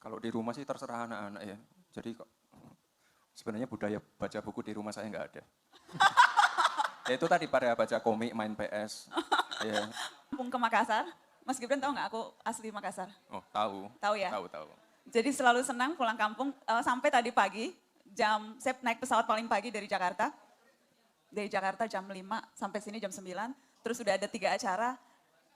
Kalau di rumah sih terserah anak-anak ya. Jadi kok sebenarnya budaya baca buku di rumah saya nggak ada. Ya itu tadi pada baca komik, main PS. Ya. Kampung ke Makassar. Mas Gibran tahu nggak aku asli Makassar? Oh tahu. Tahu ya? Tahu. Jadi selalu senang pulang kampung sampai tadi pagi, saya naik pesawat paling pagi dari Jakarta. Dari Jakarta jam 5 sampai sini jam 9. Terus sudah ada 3 acara.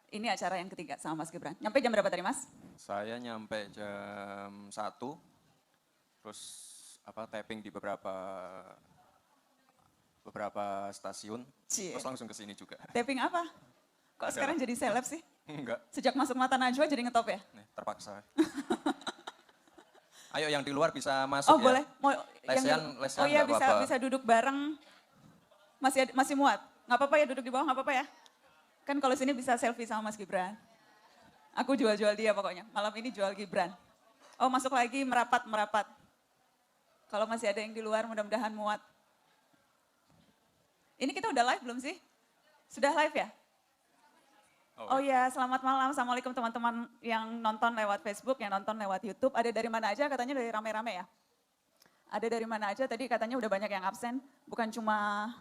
Ini acara yang ketiga sama Mas Gibran. Nyampe jam berapa tadi Mas? Saya nyampe jam 1. Terus tapping di beberapa stasiun. Cie. Terus langsung ke sini juga. Tapping apa? Kok sekarang jadi seleb sih? Enggak. Sejak masuk Mata Najwa jadi ngetop ya? Nih, terpaksa. Ayo yang di luar bisa masuk oh, ya. Boleh. Lesehan oh iya apa-apa. bisa duduk bareng. Masih muat? Nggak apa-apa ya duduk di bawah, nggak apa-apa ya? Kan kalau sini bisa selfie sama Mas Gibran. Aku jual-jual dia pokoknya. Malam ini jual Gibran. Oh masuk lagi merapat. Kalau masih ada yang di luar mudah-mudahan muat. Ini kita udah live belum sih? Sudah live ya? Oh ya, selamat malam. Assalamualaikum teman-teman yang nonton lewat Facebook, yang nonton lewat YouTube. Ada dari mana aja? Katanya dari rame-rame ya? Ada dari mana aja? Tadi katanya udah banyak yang absen. Bukan cuma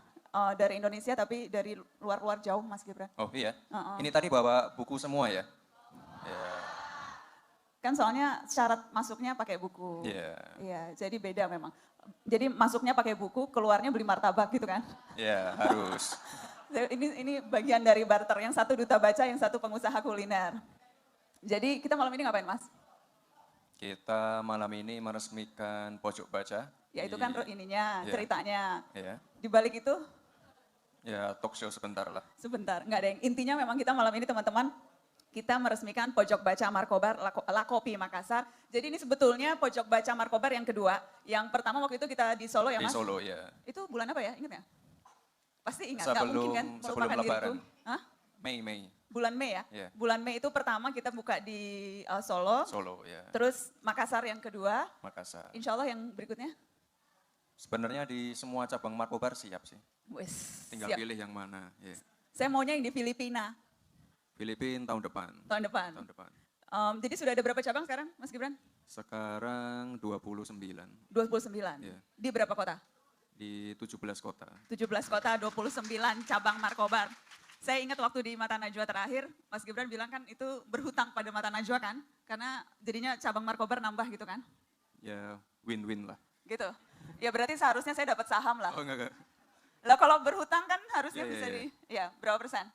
dari Indonesia, tapi dari luar-luar jauh, Mas Gibran. Oh iya? Ini tadi bawa buku semua ya? Kan soalnya syarat masuknya pakai buku. Iya, jadi beda memang. Jadi masuknya pakai buku, keluarnya beli martabak gitu kan? Iya, harus. Ini bagian dari barter, yang satu duta baca, yang satu pengusaha kuliner. Jadi kita malam ini ngapain Mas? Kita malam ini meresmikan Pojok Baca. Ya itu kan ininya, ceritanya. Iya. Di balik itu? Ya talk show sebentar lah. Sebentar, nggak ada yang intinya memang kita malam ini teman-teman, kita meresmikan Pojok Baca Markobar Lakopi Makassar. Jadi ini sebetulnya Pojok Baca Markobar yang kedua. Yang pertama waktu itu kita di Solo ya Mas? Di Solo ya. Itu bulan apa ya, ingat ya? Pasti ingat, nggak mungkin kan sebelum melupakan Lebaran. diriku. Hah? Mei. Bulan Mei ya? Yeah. Bulan Mei itu pertama kita buka di Solo. Solo ya. Terus Makassar yang kedua. Makassar. Insya Allah yang berikutnya? Sebenarnya di semua cabang Markobar siap sih. Tinggal siap. pilih yang mana. Yeah. Saya maunya yang di Filipina. Filipina tahun depan. Tahun depan. Jadi sudah ada berapa cabang sekarang Mas Gibran? Sekarang 29. 29? Yeah. Di berapa kota? Di 17 kota. 17 kota, 29 cabang Markobar. Saya ingat waktu di Mata Najwa terakhir, Mas Gibran bilang kan itu berhutang pada Mata Najwa kan? Karena jadinya cabang Markobar nambah gitu kan? Ya win-win lah. Gitu? Ya berarti seharusnya saya dapat saham lah. Oh enggak. Lah kalau berhutang kan harusnya bisa ya berapa persen?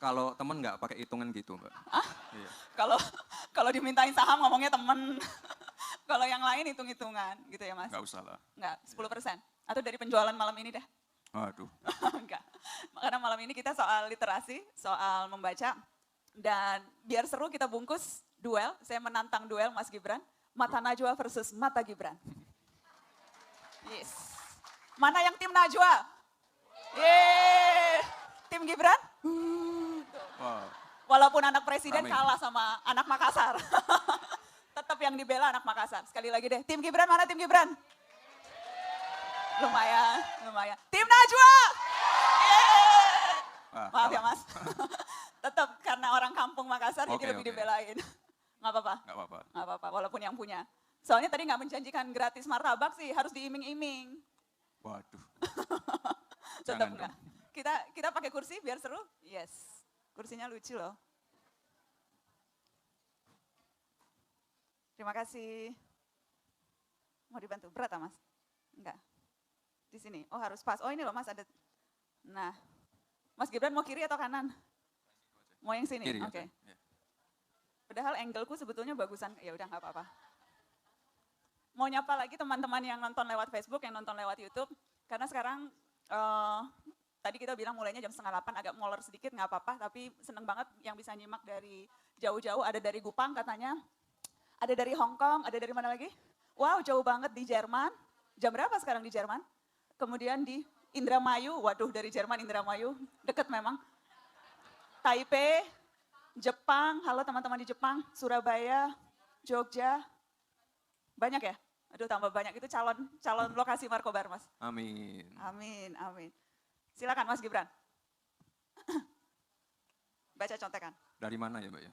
Kalau temen nggak pakai hitungan gitu Mbak. Iya. Kalau dimintain saham ngomongnya temen. Kalau yang lain hitung-hitungan gitu ya Mas? Nggak usah lah. Nggak, 10%? Atau dari penjualan malam ini deh? Aduh. Enggak, karena malam ini kita soal literasi, soal membaca. Dan biar seru kita bungkus duel, saya menantang duel Mas Gibran. Mata Najwa versus Mata Gibran. Yes. Mana yang tim Najwa? Yeay. Tim Gibran? Wow. Walaupun anak presiden Amin. kalah sama anak Makassar. Tetap yang dibela anak Makassar. Sekali lagi deh, tim Gibran mana tim Gibran? Lumayan. Tim Najwa! Maaf ya Mas. Tetap karena orang kampung Makassar jadi lebih dibelain. Nggak apa-apa, walaupun yang punya. Soalnya tadi nggak menjanjikan gratis martabak sih, harus diiming-iming. Waduh. Tetap nggak. Kita pakai kursi biar seru? Yes. Kursinya lucu loh. Terima kasih. Mau dibantu? Berat ah Mas? Enggak. Di sini. Oh harus pas. Oh ini loh Mas ada. Nah. Mas Gibran mau kiri atau kanan? Mau yang sini? Oke. Padahal angle-ku sebetulnya bagusan. Ya udah nggak apa-apa. Mau nyapa lagi teman-teman yang nonton lewat Facebook, yang nonton lewat YouTube. Karena sekarang tadi kita bilang mulainya jam 7:30, agak molor sedikit nggak apa-apa. Tapi seneng banget yang bisa nyimak dari jauh-jauh. Ada dari Kupang katanya. Ada dari Hong Kong, ada dari mana lagi? Wow, jauh banget di Jerman. Jam berapa sekarang di Jerman? Kemudian di Indramayu, waduh dari Jerman Indramayu, deket memang. Taipei, Jepang, halo teman-teman di Jepang, Surabaya, Jogja. Banyak ya? Aduh tambah banyak, itu calon lokasi Markobar Mas. Amin. Silakan Mas Gibran. Baca contekan. Dari mana ya Mbak ya?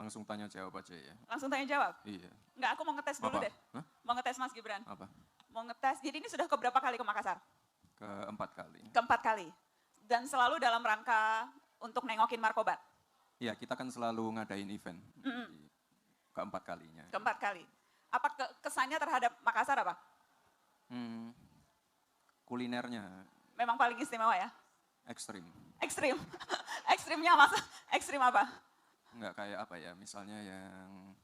Langsung tanya jawab aja ya. Langsung tanya jawab? Iya. Enggak, aku mau ngetes dulu Apa? deh. Hah? Mau ngetes Mas Gibran. Apa? Mau ngetes, jadi ini sudah keberapa kali ke Makassar? Keempat kali. Keempat kali. Dan selalu dalam rangka untuk nengokin Markobar? Iya, kita kan selalu ngadain event. Keempat kalinya. Keempat kali. Apa kesannya terhadap Makassar apa? Kulinernya Memang paling istimewa ya? ekstrim. Ekstrim. Ekstrimnya Mas, ekstrim apa? Enggak kayak apa ya, misalnya yang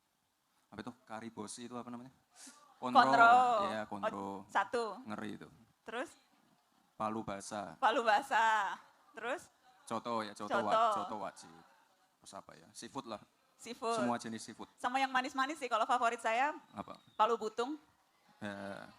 apa itu karibosi itu apa namanya? Konro. Iya, konro. Oh, satu. Ngeri itu. Terus? Palu basah. Palu basah. Terus? Coto ya, Coto. coto wajib. Terus apa ya? Seafood lah. Seafood. Semua jenis seafood. Sama yang manis-manis sih, kalau favorit saya Apa? palu butung, Ya,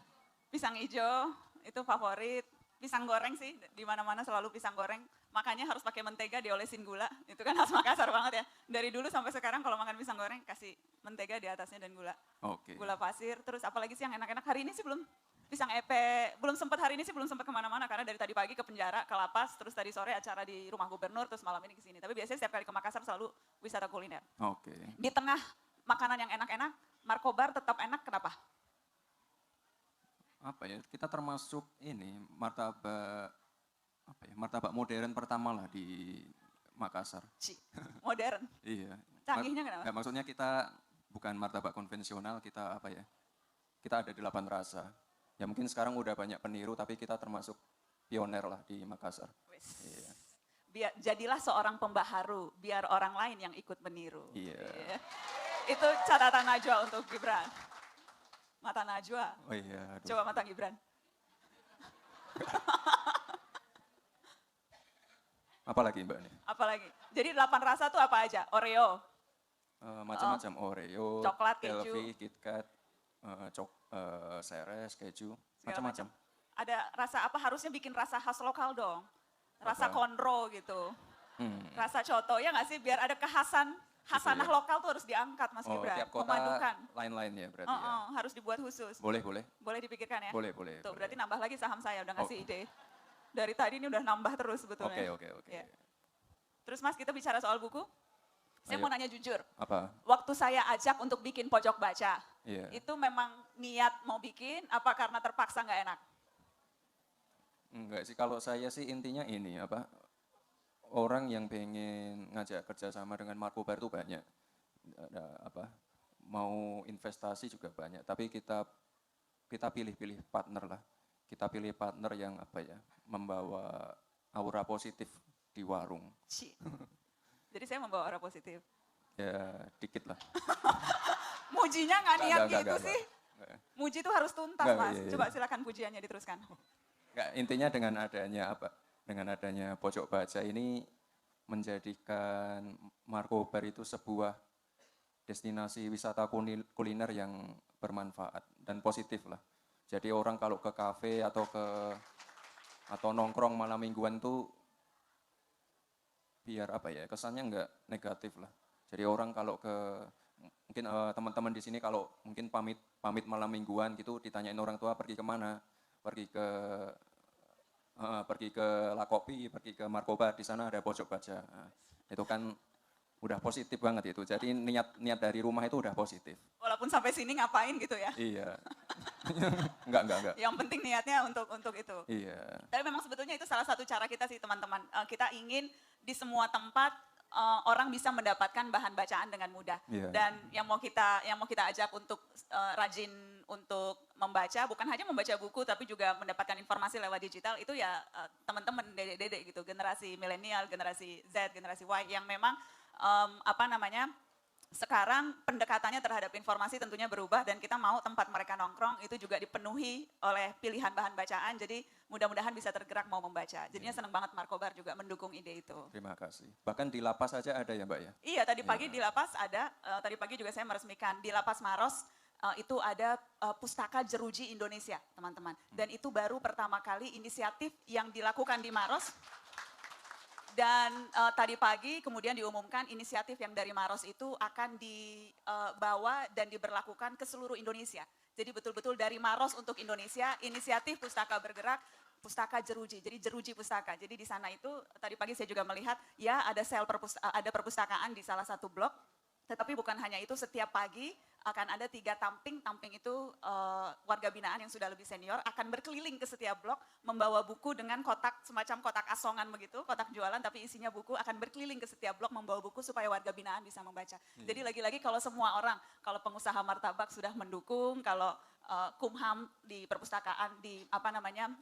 pisang hijau, itu favorit. Pisang goreng sih, di mana-mana selalu pisang goreng. Makanya harus pakai mentega diolesin gula. Itu kan khas Makassar banget ya. Dari dulu sampai sekarang kalau makan pisang goreng kasih mentega di atasnya dan gula. oke. Gula pasir, terus apalagi sih yang enak-enak. Hari ini sih belum pisang epe, belum sempat hari ini sih belum sempat kemana-mana karena dari tadi pagi ke penjara, ke lapas, terus tadi sore acara di rumah gubernur, terus malam ini ke sini. Tapi biasanya setiap kali ke Makassar selalu wisata kuliner. Oke. Di tengah makanan yang enak-enak, Markobar tetap enak, kenapa? Apa ya? Kita termasuk ini martabak apa ya? Martabak modern pertama lah di Makassar. Modern. Iya. Canggihnya kenapa? Nggak, maksudnya kita bukan martabak konvensional, kita apa ya? Kita ada 8 rasa. Ya mungkin sekarang udah banyak peniru, tapi kita termasuk pioner lah di Makassar. Iya. Jadilah seorang pembaharu, biar orang lain yang ikut meniru. Iya. Itu catatan Najwa untuk Gibran. Mata Najwa. Oh iya. Aduh. Coba mata Gibran. Apalagi Mbak nih? Apalagi. Jadi 8 rasa tuh apa aja? Oreo, Macam-macam Oreo, coklat, keju. Elvi, KitKat, Ceres, keju, Segala macam-macam. ada rasa apa harusnya bikin rasa khas lokal dong. Rasa Apa? konro gitu. Hmm. Rasa coto ya nggak sih biar ada khasanah ya. lokal tuh harus diangkat Mas Oh, Gibran. tiap kota Memadukan. lain-lain ya berarti ya. Harus dibuat khusus. Boleh, boleh. Boleh dipikirkan ya? Boleh, boleh. Tuh boleh. berarti nambah lagi saham saya udah ngasih Oh. ide. Dari tadi ini udah nambah terus sebetulnya. Oke. Ya. Terus Mas kita bicara soal buku. Saya Ayo. mau nanya jujur. Apa? Waktu saya ajak untuk bikin pojok baca, Iya. itu memang niat mau bikin apa karena terpaksa nggak enak? Enggak sih, kalau saya sih intinya ini apa? Orang yang pengen ngajak kerjasama dengan Markobar itu banyak. Ada apa? Mau investasi juga banyak, tapi kita pilih-pilih partner lah. Kita pilih partner yang apa ya? Membawa aura positif di warung. Jadi saya membawa aura positif. Ya, dikit lah. Mujinya nggak niat Enggak, gitu sih. Enggak. Muji itu harus tuntas Enggak, Mas. iya. Coba silakan pujiannya diteruskan. Enggak, intinya dengan adanya apa? Dengan adanya pojok baca ini menjadikan Markobar itu sebuah destinasi wisata kuliner yang bermanfaat dan positif lah. Jadi orang kalau ke kafe atau nongkrong malam mingguan tuh biar apa ya, kesannya enggak negatif lah. Jadi orang kalau mungkin teman-teman di sini kalau mungkin pamit malam mingguan gitu ditanyain orang tua pergi kemana, pergi ke La Kopi, pergi ke Markobar, di sana ada pojok baca. Nah, itu kan udah positif banget itu. Jadi niat dari rumah itu udah positif. Walaupun sampai sini ngapain gitu ya. Iya. Enggak. Yang penting niatnya untuk itu. Iya. Tapi memang sebetulnya itu salah satu cara kita sih teman-teman. Kita ingin di semua tempat orang bisa mendapatkan bahan bacaan dengan mudah. Iya. Dan yang mau kita ajak untuk rajin untuk membaca, bukan hanya membaca buku tapi juga mendapatkan informasi lewat digital, itu ya teman-teman dedek-dedek gitu, generasi milenial, generasi Z, generasi Y yang memang sekarang pendekatannya terhadap informasi tentunya berubah dan kita mau tempat mereka nongkrong itu juga dipenuhi oleh pilihan bahan bacaan, jadi mudah-mudahan bisa tergerak mau membaca. Jadinya senang banget Markobar juga mendukung ide itu. Terima kasih. Bahkan di lapas saja ada ya Mbak ya? Iya, tadi pagi di lapas ada, tadi pagi juga saya meresmikan di Lapas Maros, itu ada Pustaka Jeruji Indonesia, teman-teman. Dan itu baru pertama kali inisiatif yang dilakukan di Maros. Dan tadi pagi kemudian diumumkan inisiatif yang dari Maros itu akan dibawa dan diberlakukan ke seluruh Indonesia. Jadi betul-betul dari Maros untuk Indonesia, inisiatif Pustaka Bergerak, Pustaka Jeruji, jadi Jeruji Pustaka. Jadi di sana itu tadi pagi saya juga melihat ya ada ada perpustakaan di salah satu blok Tetapi bukan hanya itu, setiap pagi akan ada 3 tamping. Tamping itu warga binaan yang sudah lebih senior akan berkeliling ke setiap blok membawa buku dengan kotak, semacam kotak asongan begitu, kotak jualan tapi isinya buku, akan berkeliling ke setiap blok membawa buku supaya warga binaan bisa membaca. Jadi lagi-lagi kalau semua orang, kalau pengusaha martabak sudah mendukung, kalau Kumham di perpustakaan, di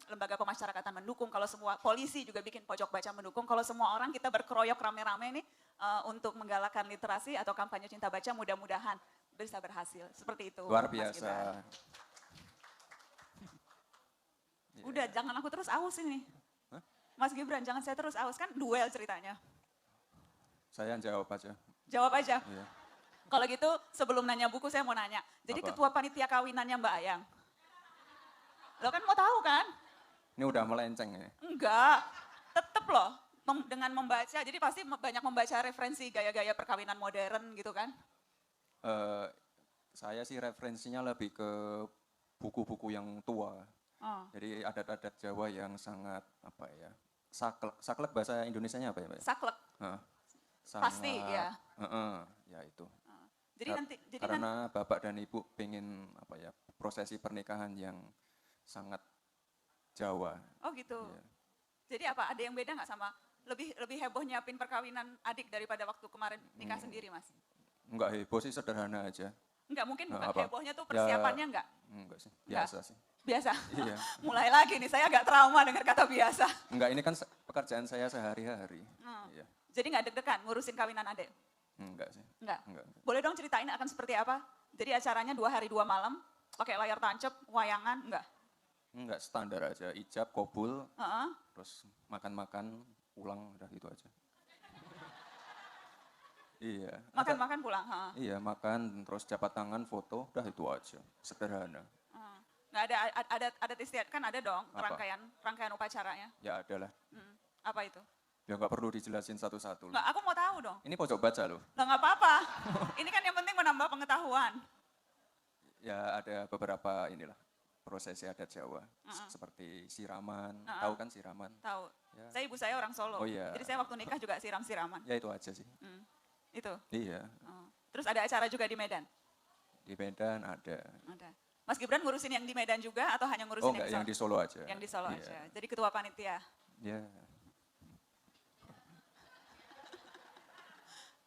lembaga pemasyarakatan mendukung, kalau semua polisi juga bikin pojok baca mendukung, kalau semua orang kita berkeroyok rame-rame nih untuk menggalakkan literasi atau kampanye cinta baca, mudah-mudahan bisa berhasil. Seperti itu. Luar biasa. Udah, jangan aku terus aus ini. Hah? Mas Gibran, jangan saya terus aus, kan duel ceritanya. Saya jawab aja. Jawab aja. Iya. Kalau gitu sebelum nanya buku saya mau nanya. Jadi Apa? ketua panitia kawinannya Mbak Ayang. Lo kan mau tahu kan? Ini udah melenceng ya. Enggak, tetep loh dengan membaca. Jadi pasti banyak membaca referensi gaya-gaya perkawinan modern gitu kan? Saya sih referensinya lebih ke buku-buku yang tua. Oh. Jadi adat-adat Jawa yang sangat apa ya? Saklek. Saklek bahasa Indonesianya apa ya, Pak? Saklek. Pasti ya. Ya itu. Jadi karena bapak dan ibu pengen apa ya, prosesi pernikahan yang sangat Jawa. Oh gitu. Iya. Jadi apa? Ada yang beda nggak sama lebih heboh nyiapin perkawinan adik daripada waktu kemarin nikah sendiri, Mas? Enggak heboh sih, sederhana aja. Enggak, mungkin bukan apa? hebohnya tuh persiapannya enggak? Enggak sih, biasa sih. Biasa? Iya. Mulai lagi nih, saya agak trauma dengar kata biasa. Enggak, ini kan pekerjaan saya sehari-hari. Iya. Jadi nggak deg-degan ngurusin kawinan adik? Enggak sih. Enggak. Enggak. Boleh dong ceritain akan seperti apa? Jadi acaranya 2 hari 2 malam, pakai layar tancap, wayangan, enggak? Enggak, standar aja, ijab, kabul, Uh-uh. terus makan-makan, pulang, udah gitu aja. Iya. Makan-makan pulang? Iya, makan, terus jabat tangan, foto, udah itu aja, sederhana. Nggak ada adat istiadat, kan ada dong Apa? rangkaian upacaranya. Ya ada lah. Apa itu? Ya nggak perlu dijelasin satu-satu. Nggak, aku mau tahu dong. Ini pojok baca loh. Nggak apa-apa. Ini kan yang penting menambah pengetahuan. Ya ada beberapa inilah prosesi adat Jawa, seperti siraman. Tahu kan siraman? Tahu. Ya. Ibu saya orang Solo. Oh iya. Jadi saya waktu nikah juga siram-siraman. Ya itu aja sih. Itu. Iya. Terus ada acara juga di Medan? Di Medan ada. Ada. Mas Gibran ngurusin yang di Medan juga atau hanya ngurusin Oh enggak, yang di Solo aja. Yang di Solo Iya. aja. Jadi ketua panitia. Ya.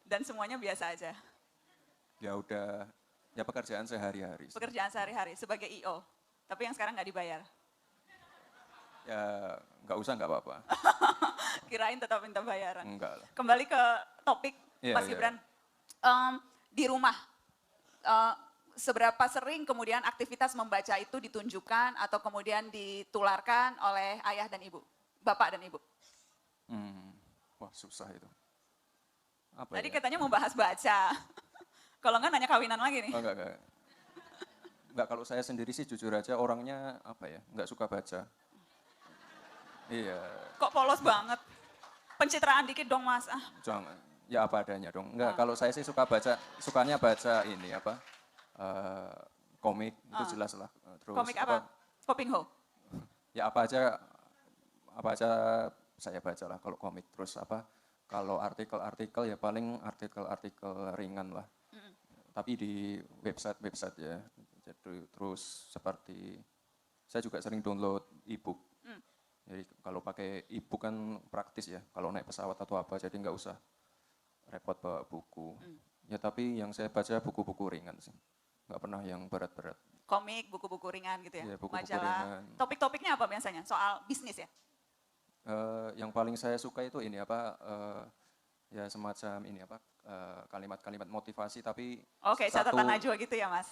Dan semuanya biasa aja. Ya udah, ya pekerjaan sehari-hari. Pekerjaan sehari-hari sebagai IO. Tapi yang sekarang nggak dibayar. Ya nggak usah, nggak apa-apa. Kirain tetap minta bayaran. Enggak lah. Kembali ke topik, Iya, Mas iya. Gibran. Di rumah, seberapa sering kemudian aktivitas membaca itu ditunjukkan atau kemudian ditularkan oleh ayah dan ibu, bapak dan ibu? Wah susah itu. Apa Tadi ya? katanya mau bahas baca. Kalau enggak nanya kawinan lagi nih. Oh, enggak. Enggak, kalau saya sendiri sih jujur aja orangnya apa ya, enggak suka baca. Iya, Kok polos banget? Pencitraan dikit dong Mas. jangan. Ya apa adanya dong. Enggak, kalau saya sih suka baca, sukanya baca ini apa, komik, itu jelas lah. Terus Komik apa? Kopingho? Ya apa aja saya baca lah kalau komik. Terus apa, kalau artikel-artikel ya paling artikel-artikel ringan lah. Tapi di website ya. Jadi terus seperti saya juga sering download e-book. Jadi kalau pakai e-book kan praktis ya. Kalau naik pesawat atau apa, jadi nggak usah repot bawa buku. Ya tapi yang saya baca buku-buku ringan sih. Nggak pernah yang berat-berat. Komik, buku-buku ringan gitu ya? Iya, buku-buku Majalah. ringan. Topik-topiknya apa biasanya? Soal bisnis ya? Yang paling saya suka itu ini apa, ya semacam ini apa, kalimat-kalimat motivasi tapi Oke, catatan Najwa gitu ya Mas?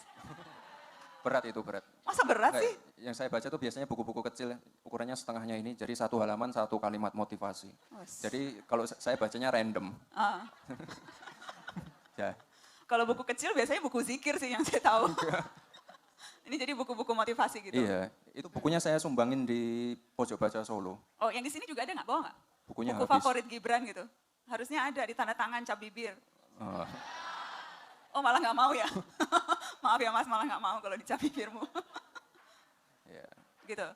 berat itu berat. Masa berat Nggak, sih? yang saya baca tuh biasanya buku-buku kecil, ukurannya setengahnya ini, jadi satu halaman satu kalimat motivasi. Jadi kalau saya bacanya random. Ya. Kalau buku kecil biasanya buku zikir sih yang saya tahu. Ini jadi buku-buku motivasi gitu. Iya, itu bukunya saya sumbangin di Pojok Baca Solo. Oh, yang di sini juga ada nggak? Bawa nggak? Bukunya Buku habis. favorit Gibran gitu. Harusnya ada di tanda tangan cap bibir. Oh, Oh, malah nggak mau ya? Maaf ya Mas, malah nggak mau kalau dicap bibirmu. ya. Gitu.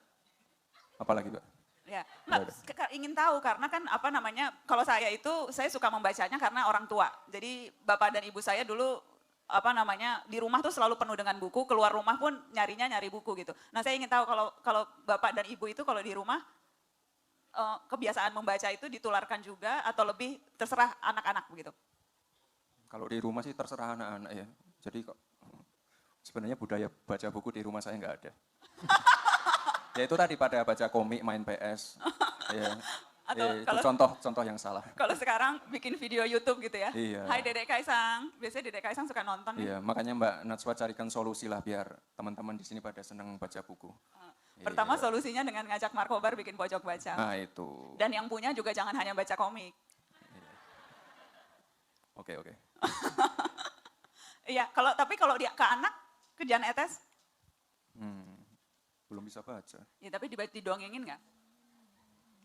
Apalagi Pak? Ya, Nggak enggak, ingin tahu karena kan apa namanya, kalau saya itu saya suka membacanya karena orang tua. Jadi bapak dan ibu saya dulu apa namanya di rumah tuh selalu penuh dengan buku, keluar rumah pun nyari buku gitu. Nah, saya ingin tahu kalau kalau bapak dan ibu itu kalau di rumah kebiasaan membaca itu ditularkan juga atau lebih terserah anak-anak begitu. Kalau di rumah sih terserah anak-anak ya. Jadi kok sebenarnya budaya baca buku di rumah saya nggak ada. Ya itu tadi pada baca komik, main PS. Ya, Atau itu kalau contoh yang salah. kalau sekarang bikin video YouTube gitu ya. Iya. Hai Dedek Kaisang, biasanya Dedek Kaisang suka nonton nih. Iya, makanya Mbak Natswa carikan solusi lah biar teman-teman di sini pada senang baca buku. Pertama Iya. solusinya dengan ngajak Markobar bikin pojok baca. Nah itu. Dan yang punya juga jangan hanya baca komik. Oke. Iya, tapi kalau dia ke anak, kerjaan etes, Belum bisa baca, ya tapi didongengin nggak?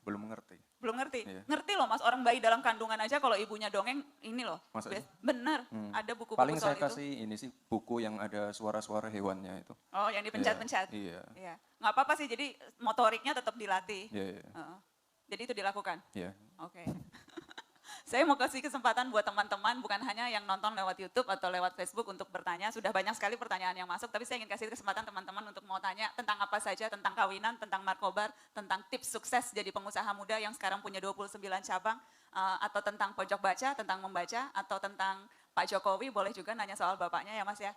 belum mengerti. Belum ngerti. Iya. Ngerti loh Mas, orang bayi dalam kandungan aja kalau ibunya dongeng, ini loh. Masa iya? Bener, ada buku-buku Paling soal saya itu. kasih ini sih buku yang ada suara-suara hewannya itu. Oh, yang dipencet-pencet. Iya. Iya. Nggak apa-apa sih, jadi motoriknya tetap dilatih. Iya. Heeh. Jadi itu dilakukan. Iya. Oke. Saya mau kasih kesempatan buat teman-teman, bukan hanya yang nonton lewat YouTube atau lewat Facebook untuk bertanya. Sudah banyak sekali pertanyaan yang masuk, tapi saya ingin kasih kesempatan teman-teman untuk mau tanya tentang apa saja, tentang kawinan, tentang Markobar, tentang tips sukses jadi pengusaha muda yang sekarang punya 29 cabang, atau tentang pojok baca, tentang membaca, atau tentang Pak Jokowi, boleh juga nanya soal bapaknya ya Mas ya.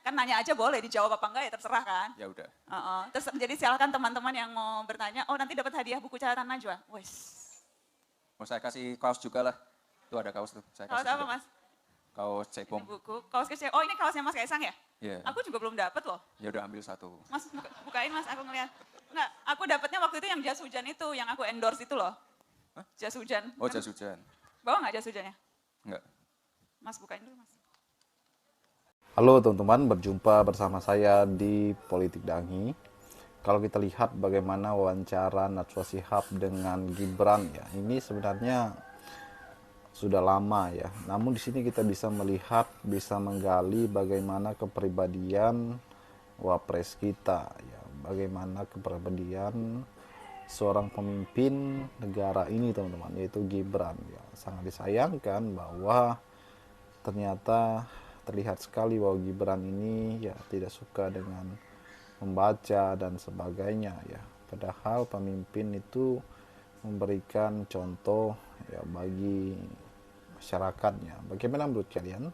Kan nanya aja boleh, dijawab apa enggak ya terserah kan. Ya udah. Terus jadi silakan teman-teman yang mau bertanya, oh nanti dapat hadiah buku catatan Najwa. Wes. Mau saya kasih kaos juga lah. Itu ada kaos tuh. Saya Kaos kasih apa juga. Mas? Kaos Ini cepom. buku, kaos kecil. Oh ini kaosnya Mas Kaisang ya? Iya. Aku juga belum dapat loh. Ya udah ambil satu. Mas bukain Mas, aku ngeliat. Enggak, aku dapatnya waktu itu yang jas hujan itu, yang aku endorse itu loh. Hah? Jas hujan. Oh jas hujan. Bawa nggak jas hujannya? Enggak. Mas bukain dulu Mas. Halo teman-teman, berjumpa bersama saya di Politik Dangi. Kalau kita lihat bagaimana wawancara Najwa Shihab dengan Gibran ya, ini sebenarnya sudah lama ya. Namun di sini kita bisa melihat, bisa menggali bagaimana kepribadian wapres kita ya, bagaimana kepribadian seorang pemimpin negara ini teman-teman, yaitu Gibran ya. Sangat disayangkan bahwa ternyata terlihat sekali bahwa Gibran ini ya tidak suka dengan membaca dan sebagainya ya. Padahal pemimpin itu memberikan contoh ya bagi masyarakatnya. Bagaimana menurut kalian?